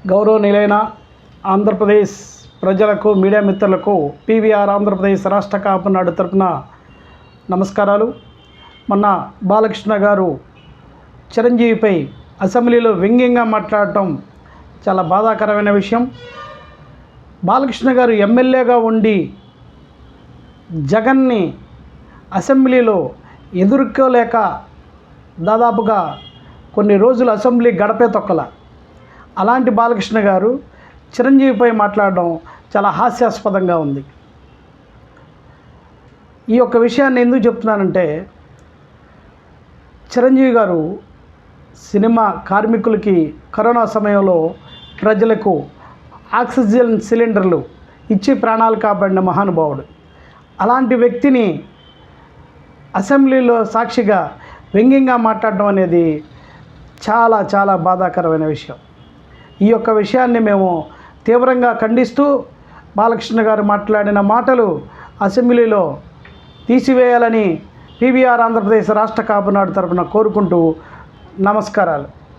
గౌరవనీయులైన ఆంధ్రప్రదేశ్ ప్రజలకు, మీడియా మిత్రులకు పీవీఆర్ ఆంధ్రప్రదేశ్ రాష్ట్ర కాపునాడు తరపున నమస్కారాలు. మొన్న బాలకృష్ణ గారు చిరంజీవిపై అసెంబ్లీలో వ్యంగ్యంగా మాట్లాడటం చాలా బాధాకరమైన విషయం. బాలకృష్ణ గారు ఎమ్మెల్యేగా ఉండి జగన్ని అసెంబ్లీలో ఎదుర్కోలేక దాదాపుగా కొన్ని రోజులు అసెంబ్లీ గడపే తొక్కల. అలాంటి బాలకృష్ణ గారు చిరంజీవిపై మాట్లాడడం చాలా హాస్యాస్పదంగా ఉంది. ఈ యొక్క విషయాన్ని ఎందుకు చెప్తున్నానంటే, చిరంజీవి గారు సినిమా కార్మికులకి కరోనా సమయంలో ప్రజలకు ఆక్సిజన్ సిలిండర్లు ఇచ్చి ప్రాణాలు కాపాడిన మహానుభావుడు. అలాంటి వ్యక్తిని అసెంబ్లీలో సాక్షిగా వ్యంగ్యంగా మాట్లాడడం అనేది చాలా చాలా బాధాకరమైన విషయం. ఈ యొక్క విషయాన్ని మేము తీవ్రంగా ఖండిస్తూ బాలకృష్ణ గారు మాట్లాడిన మాటలు అసెంబ్లీలో తీసివేయాలని పీవీఆర్ ఆంధ్రప్రదేశ్ రాష్ట్ర కాపునాడు తరపున కోరుకుంటూ నమస్కారాలు.